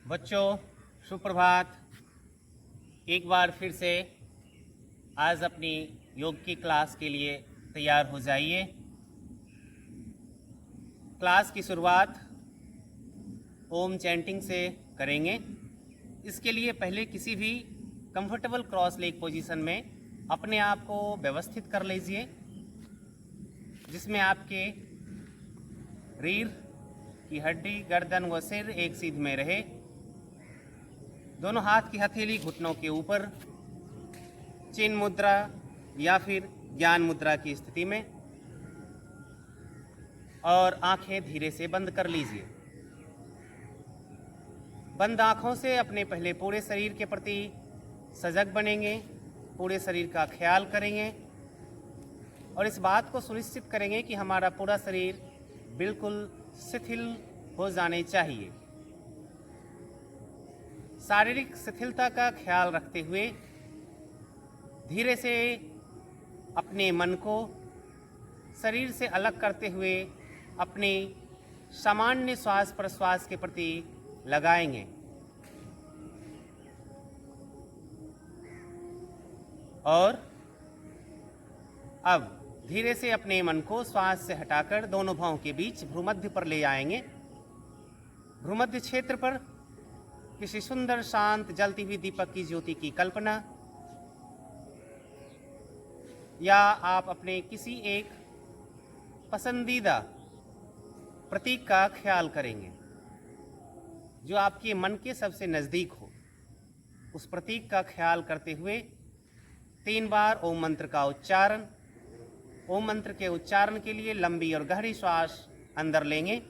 बच्चों सुप्रभात। एक बार फिर से आज अपनी योग की क्लास के लिए तैयार हो जाइए। क्लास की शुरुआत ओम चैंटिंग से करेंगे। इसके लिए पहले किसी भी कंफर्टेबल क्रॉस लेग पोजीशन में अपने आप को व्यवस्थित कर लीजिए, जिसमें आपके रीढ़ की हड्डी, गर्दन व सिर एक सीध में रहे। दोनों हाथ की हथेली घुटनों के ऊपर, चिन्ह मुद्रा या फिर ज्ञान मुद्रा की स्थिति में, और आंखें धीरे से बंद कर लीजिए। बंद आंखों से अपने पहले पूरे शरीर के प्रति सजग बनेंगे, पूरे शरीर का ख्याल करेंगे और इस बात को सुनिश्चित करेंगे कि हमारा पूरा शरीर बिल्कुल शिथिल हो जाने चाहिए। शारीरिक शिथिलता का ख्याल रखते हुए धीरे से अपने मन को शरीर से अलग करते हुए अपने सामान्य श्वास प्रश्वास के प्रति लगाएंगे। और अब धीरे से अपने मन को श्वास से हटाकर दोनों भौं के बीच भ्रूमध्य पर ले आएंगे। भ्रूमध्य क्षेत्र पर किसी सुंदर शांत जलती हुई दीपक की ज्योति की कल्पना, या आप अपने किसी एक पसंदीदा प्रतीक का ख्याल करेंगे जो आपके मन के सबसे नज़दीक हो। उस प्रतीक का ख्याल करते हुए 3 बार ओम मंत्र का उच्चारण। ओम मंत्र के उच्चारण के लिए लंबी और गहरी श्वास अंदर लेंगे।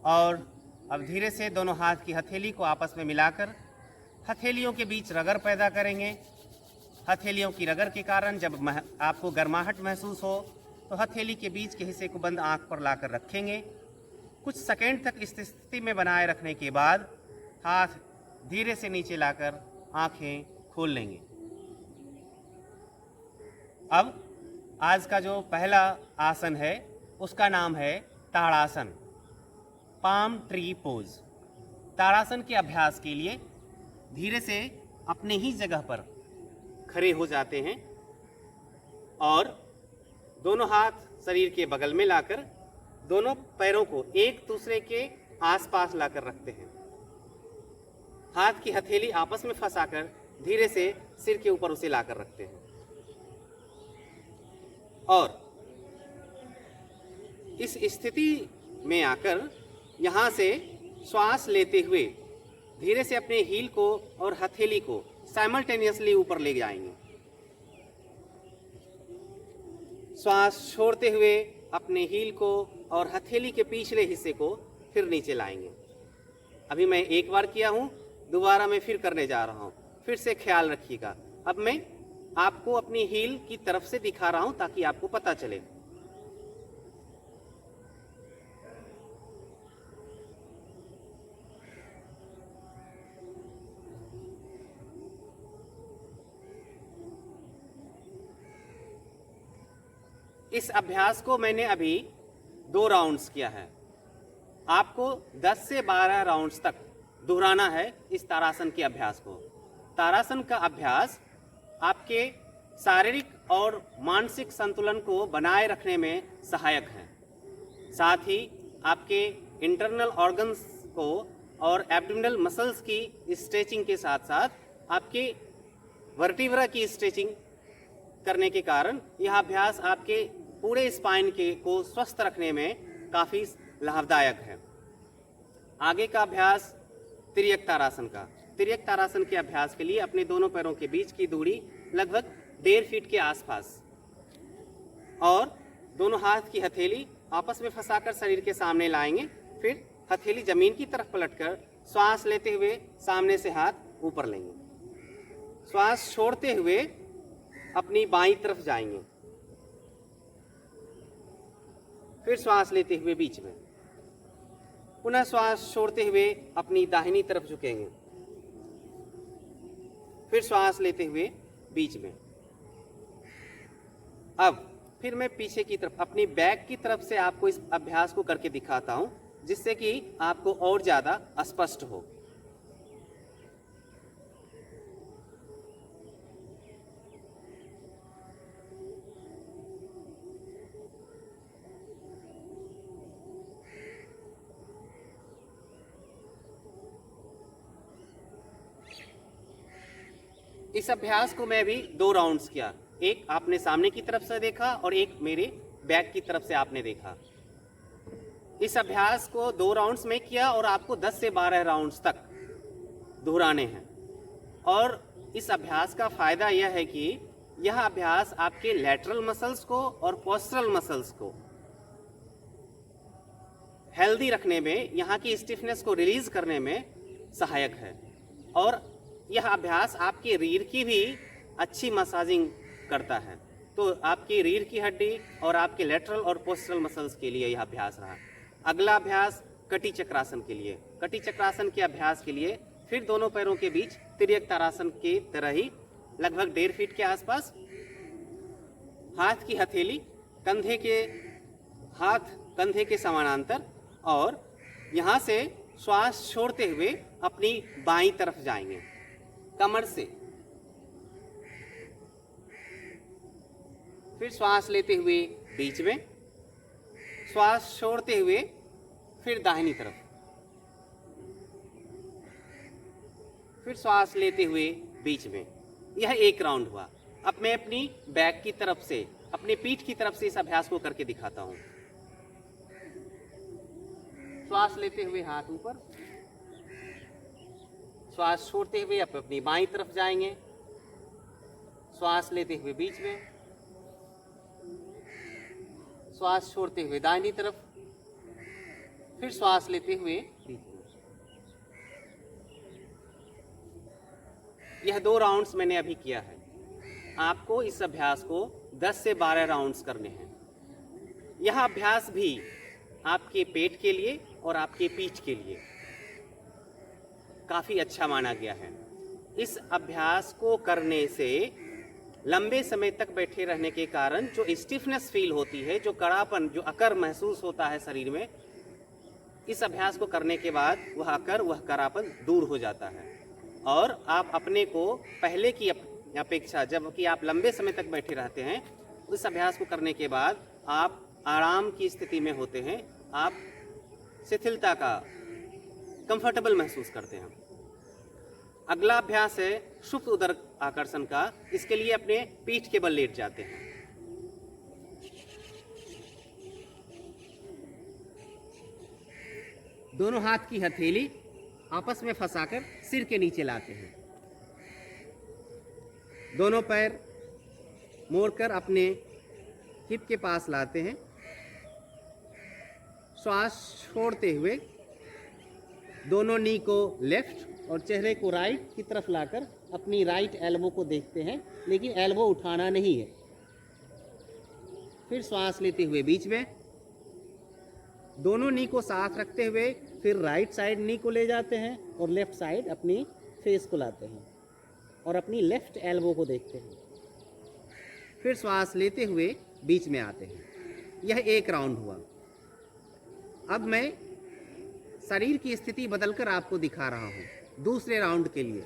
और अब धीरे से दोनों हाथ की हथेली को आपस में मिलाकर हथेलियों के बीच रगड़ पैदा करेंगे। हथेलियों की रगड़ के कारण जब आपको गर्माहट महसूस हो तो हथेली के बीच के हिस्से को बंद आंख पर लाकर रखेंगे। कुछ सेकंड तक इस स्थिति में बनाए रखने के बाद हाथ धीरे से नीचे लाकर आंखें खोल लेंगे। अब आज का जो पहला आसन है उसका नाम है ताड़ासन, पाम ट्री पोज। ताड़ासन के अभ्यास के लिए धीरे से अपने ही जगह पर खड़े हो जाते हैं और दोनों हाथ शरीर के बगल में लाकर दोनों पैरों को एक दूसरे के आसपास लाकर रखते हैं। हाथ की हथेली आपस में फंसाकर धीरे से सिर के ऊपर उसे लाकर रखते हैं और इस स्थिति में आकर यहाँ से श्वास लेते हुए धीरे से अपने हील को और हथेली को साइमल्टेनियसली ऊपर ले जाएंगे। श्वास छोड़ते हुए अपने हील को और हथेली के पिछले हिस्से को फिर नीचे लाएंगे। अभी मैं एक बार किया हूँ, दोबारा मैं फिर करने जा रहा हूँ। फिर से ख्याल रखिएगा। अब मैं आपको अपनी हील की तरफ से दिखा रहा हूँ ताकि आपको पता चले। इस अभ्यास को मैंने अभी 2 राउंड्स किया है। आपको 10 से 12 राउंड्स तक दोहराना है इस ताड़ासन के अभ्यास को। ताड़ासन का अभ्यास आपके शारीरिक और मानसिक संतुलन को बनाए रखने में सहायक है। साथ ही आपके इंटरनल ऑर्गन्स को और एब्डोमिनल मसल्स की स्ट्रेचिंग के साथ साथ आपके वर्टिब्रा की स्ट्रेचिंग करने के कारण यह अभ्यास आपके पूरे स्पाइन को स्वस्थ रखने में काफ़ी लाभदायक है। आगे का अभ्यास तिर्यक तारासन का। तिर्यक तारासन के अभ्यास के लिए अपने दोनों पैरों के बीच की दूरी लगभग 1.5 फीट के आसपास और दोनों हाथ की हथेली आपस में फंसाकर शरीर के सामने लाएंगे। फिर हथेली जमीन की तरफ पलटकर श्वास लेते हुए सामने से हाथ ऊपर लेंगे। श्वास छोड़ते हुए अपनी बाईं तरफ जाएंगे। फिर श्वास लेते हुए बीच में, पुनः श्वास छोड़ते हुए अपनी दाहिनी तरफ झुकेंगे। फिर श्वास लेते हुए बीच में। अब फिर मैं पीछे की तरफ अपनी बैक की तरफ से आपको इस अभ्यास को करके दिखाता हूं, जिससे कि आपको और ज्यादा स्पष्ट हो। इस अभ्यास को मैं भी 2 राउंड्स किया, एक आपने सामने की तरफ से देखा और एक मेरे बैक की तरफ से आपने देखा। इस अभ्यास को 2 राउंड्स में किया और आपको 10 से 12 राउंड्स तक दोहराने हैं। और इस अभ्यास का फायदा यह है कि यह अभ्यास आपके लैटरल मसल्स को और पोस्टरल मसल्स को हेल्दी रखने में, यहाँ की स्टिफनेस को रिलीज करने में सहायक है। और यह अभ्यास आपके रीढ़ की भी अच्छी मसाजिंग करता है। तो आपकी रीढ़ की हड्डी और आपके लेटरल और पोस्टरल मसल्स के लिए यह अभ्यास रहा। अगला अभ्यास कटी चक्रासन के लिए। कटी चक्रासन के अभ्यास के लिए फिर दोनों पैरों के बीच तिर्यक तारासन की तरह ही लगभग 1.5 फीट के आसपास, हाथ की हथेली कंधे के समानांतर, और यहाँ से श्वास छोड़ते हुए अपनी बाईं तरफ जाएंगे कमर से। फिर श्वास लेते हुए बीच में, श्वास छोड़ते हुए फिर दाहिनी तरफ, फिर श्वास लेते हुए बीच में। यह 1 राउंड हुआ। अब मैं अपनी बैक की तरफ से, अपनी पीठ की तरफ से इस अभ्यास को करके दिखाता हूं। श्वास लेते हुए हाथ ऊपर, श्वास छोड़ते हुए आप अपनी बाईं तरफ जाएंगे। श्वास लेते हुए बीच में, श्वास छोड़ते हुए दाहिनी तरफ, फिर श्वास लेते हुए बीच में। यह 2 राउंड्स मैंने अभी किया है। आपको इस अभ्यास को 10 से 12 राउंड्स करने हैं। यह अभ्यास भी आपके पेट के लिए और आपके पीठ के लिए काफ़ी अच्छा माना गया है। इस अभ्यास को करने से लंबे समय तक बैठे रहने के कारण जो स्टिफनेस फील होती है, जो कड़ापन, जो अकर महसूस होता है शरीर में, इस अभ्यास को करने के बाद वह अकर, वह कड़ापन दूर हो जाता है। और आप अपने को पहले की अपेक्षा, जबकि आप लंबे समय तक बैठे रहते हैं, इस अभ्यास को करने के बाद आप आराम की स्थिति में होते हैं। आप शिथिलता का, कंफर्टेबल महसूस करते हैं। अगला अभ्यास है सुप्त उदर आकर्षण का। इसके लिए अपने पीठ के बल लेट जाते हैं। दोनों हाथ की हथेली आपस में फंसाकर सिर के नीचे लाते हैं। दोनों पैर मोड़कर अपने हिप के पास लाते हैं। श्वास छोड़ते हुए दोनों नी को लेफ्ट और चेहरे को राइट की तरफ लाकर अपनी राइट एल्बो को देखते हैं, लेकिन एल्बो उठाना नहीं है। फिर श्वास लेते हुए बीच में, दोनों नी को साथ रखते हुए फिर राइट साइड नी को ले जाते हैं और लेफ्ट साइड अपनी फेस को लाते हैं और अपनी लेफ्ट एल्बो को देखते हैं। फिर श्वास लेते हुए बीच में आते हैं। यह 1 राउंड हुआ। अब मैं शरीर की स्थिति बदलकर आपको दिखा रहा हूं दूसरे राउंड के लिए।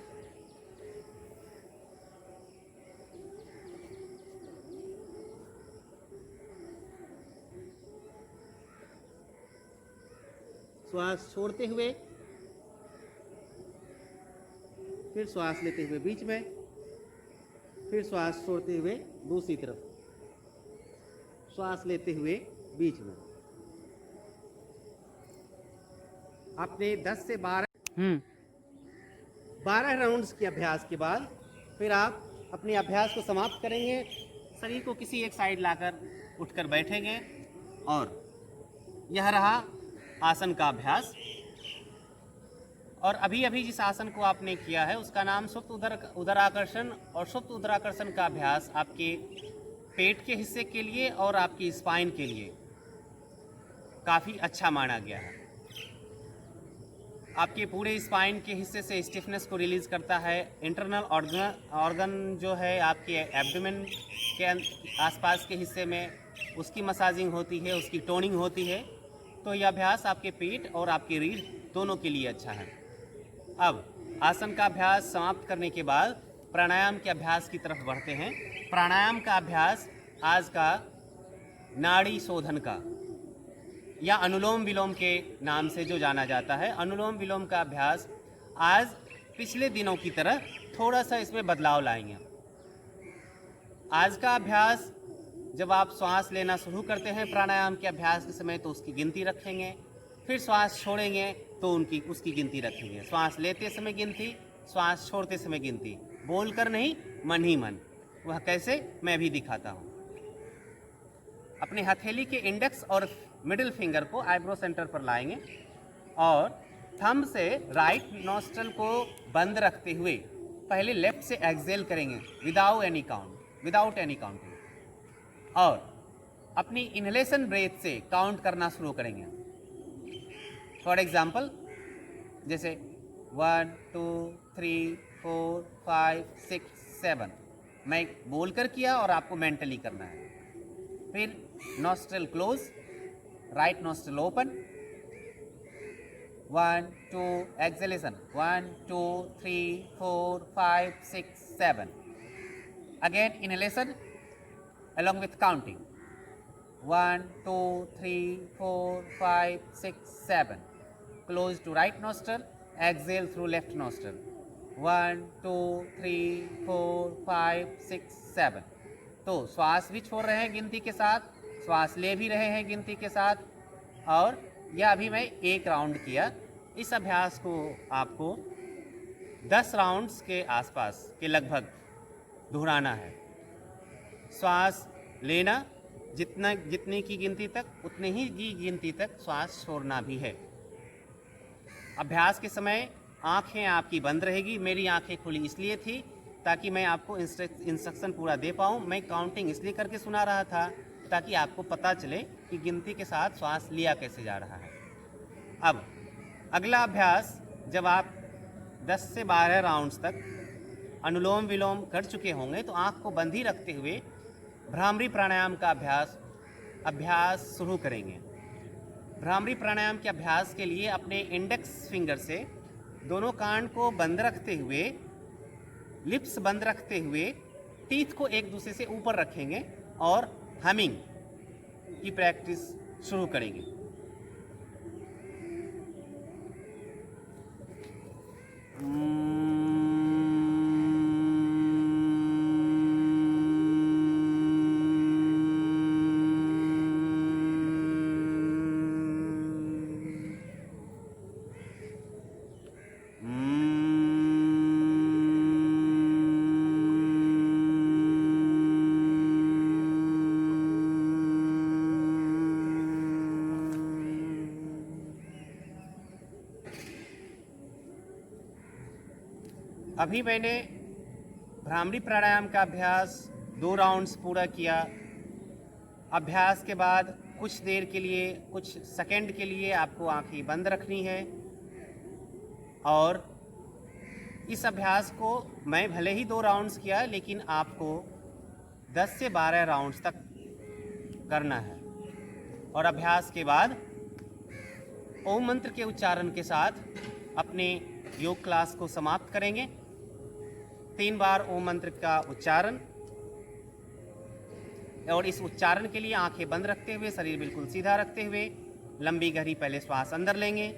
श्वास छोड़ते हुए, फिर श्वास लेते हुए बीच में, फिर श्वास छोड़ते हुए दूसरी तरफ, श्वास लेते हुए बीच में। आपने 10 से 12 12 राउंड्स के अभ्यास के बाद फिर आप अपने अभ्यास को समाप्त करेंगे। शरीर को किसी एक साइड लाकर उठकर बैठेंगे और यह रहा आसन का अभ्यास। और अभी अभी जिस आसन को आपने किया है उसका नाम सुप्त उदराकर्षण और सुप्त उदराकर्षण का अभ्यास आपके पेट के हिस्से के लिए और आपकी स्पाइन के लिए काफ़ी अच्छा माना गया है। आपके पूरे स्पाइन के हिस्से से स्टिफनेस को रिलीज़ करता है। इंटरनल ऑर्गन जो है आपके एब्डोमेन के आसपास के हिस्से में उसकी मसाजिंग होती है, उसकी टोनिंग होती है। तो यह अभ्यास आपके पेट और आपकी रीढ़ दोनों के लिए अच्छा है। अब आसन का अभ्यास समाप्त करने के बाद प्राणायाम के अभ्यास की तरफ बढ़ते हैं। प्राणायाम का अभ्यास आज का नाड़ी शोधन का या अनुलोम विलोम के नाम से जो जाना जाता है, अनुलोम विलोम का अभ्यास आज पिछले दिनों की तरह थोड़ा सा इसमें बदलाव लाएंगे। आज का अभ्यास जब आप श्वास लेना शुरू करते हैं प्राणायाम के अभ्यास के समय तो उसकी गिनती रखेंगे, फिर श्वास छोड़ेंगे तो उसकी गिनती रखेंगे। श्वास लेते समय गिनती, श्वास छोड़ते समय गिनती, बोलकर नहीं मन ही मन। वह कैसे, मैं भी दिखाता हूँ। अपने हथेली के इंडेक्स और मिडिल फिंगर को आईब्रो सेंटर पर लाएंगे और थंब से राइट नॉस्ट्रल को बंद रखते हुए पहले लेफ्ट से एक्सहेल करेंगे विदाउट एनी काउंटिंग, और अपनी इनहेलेशन ब्रेथ से काउंट करना शुरू करेंगे। फॉर एग्जाम्पल जैसे 1 2 3 4 5 6 7 मैं बोलकर किया और आपको मेंटली करना है। फिर nostril close, right nostril open, 1 2 exhalation 1 2 3 4 5 6 7, again inhalation along with counting 1 2 3 4 5 6 7, close to right nostril, exhale through left nostril 1 2 3 4 5 6 7। तो श्वास भी छोड़ रहे हैं गिनती के साथ, श्वास ले भी रहे हैं गिनती के साथ। और यह अभी मैं एक राउंड किया। इस अभ्यास को आपको 10 राउंड्स के आसपास के लगभग दोहराना है। श्वास लेना जितने की गिनती तक, उतने ही की गिनती तक श्वास छोड़ना भी है। अभ्यास के समय आंखें आपकी बंद रहेगी। मेरी आंखें खुली इसलिए थी ताकि मैं आपको इंस्ट्रक्शन पूरा दे पाऊँ। मैं काउंटिंग इसलिए करके सुना रहा था ताकि आपको पता चले कि गिनती के साथ श्वास लिया कैसे जा रहा है। अब अगला अभ्यास, जब आप 10 से 12 राउंड्स तक अनुलोम विलोम कर चुके होंगे तो आँख को बंद ही रखते हुए भ्रामरी प्राणायाम का अभ्यास शुरू करेंगे। भ्रामरी प्राणायाम के अभ्यास के लिए अपने इंडेक्स फिंगर से दोनों कान को बंद रखते हुए, लिप्स बंद रखते हुए, टीथ को एक दूसरे से ऊपर रखेंगे और हमिंग की प्रैक्टिस शुरू करेंगे। अभी मैंने भ्रामरी प्राणायाम का अभ्यास 2 राउंड्स पूरा किया। अभ्यास के बाद कुछ देर के लिए, कुछ सेकंड के लिए आपको आंखें बंद रखनी है और इस अभ्यास को मैं भले ही 2 राउंड्स किया लेकिन आपको 10 से 12 राउंड्स तक करना है। और अभ्यास के बाद ओम मंत्र के उच्चारण के साथ अपने योग क्लास को समाप्त करेंगे। 3 बार ओम मंत्र का उच्चारण, और इस उच्चारण के लिए आंखें बंद रखते हुए, शरीर बिल्कुल सीधा रखते हुए लंबी गहरी पहले श्वास अंदर लेंगे।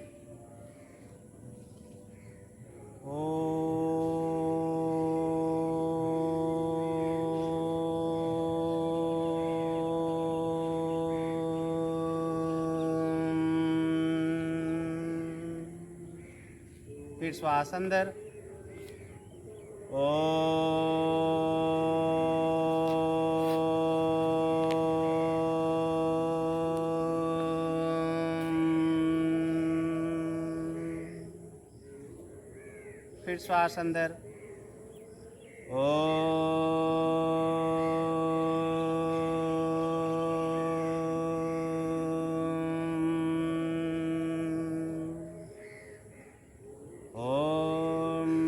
फिर श्वास अंदर, फिर श्वास अंदर। ओम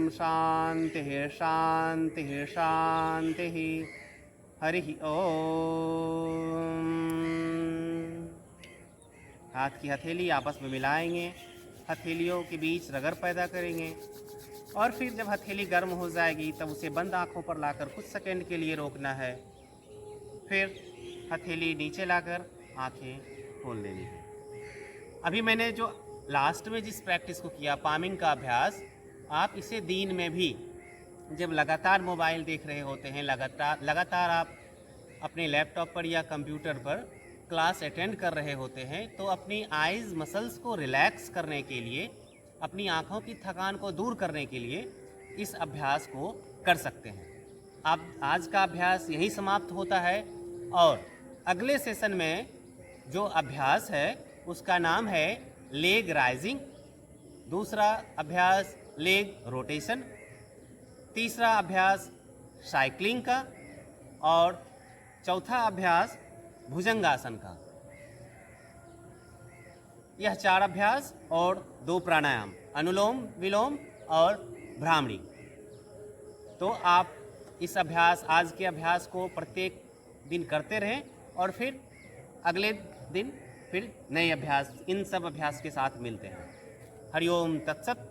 शांति शांति शांति। हरि ओम। हाथ की हथेली आपस में मिलाएंगे, हथेलियों के बीच रगड़ पैदा करेंगे और फिर जब हथेली गर्म हो जाएगी तब उसे बंद आंखों पर लाकर कुछ सेकंड के लिए रोकना है। फिर हथेली नीचे लाकर आंखें खोल देनी है। अभी मैंने जो लास्ट में जिस प्रैक्टिस को किया, पामिंग का अभ्यास, आप इसे दिन में भी जब लगातार मोबाइल देख रहे होते हैं, लगातार आप अपने लैपटॉप पर या कंप्यूटर पर क्लास अटेंड कर रहे होते हैं, तो अपनी आइज़ मसल्स को रिलैक्स करने के लिए, अपनी आँखों की थकान को दूर करने के लिए इस अभ्यास को कर सकते हैं। अब आज का अभ्यास यही समाप्त होता है और अगले सेशन में जो अभ्यास है उसका नाम है लेग राइजिंग, दूसरा अभ्यास लेग रोटेशन, तीसरा अभ्यास साइकिलिंग का और चौथा अभ्यास भुजंगासन का। यह 4 अभ्यास और 2 प्राणायाम, अनुलोम विलोम और भ्रामरी। तो आप इस अभ्यास, आज के अभ्यास को प्रत्येक दिन करते रहें और फिर अगले दिन फिर नए अभ्यास, इन सब अभ्यास के साथ मिलते हैं। हरिओम तत्सत।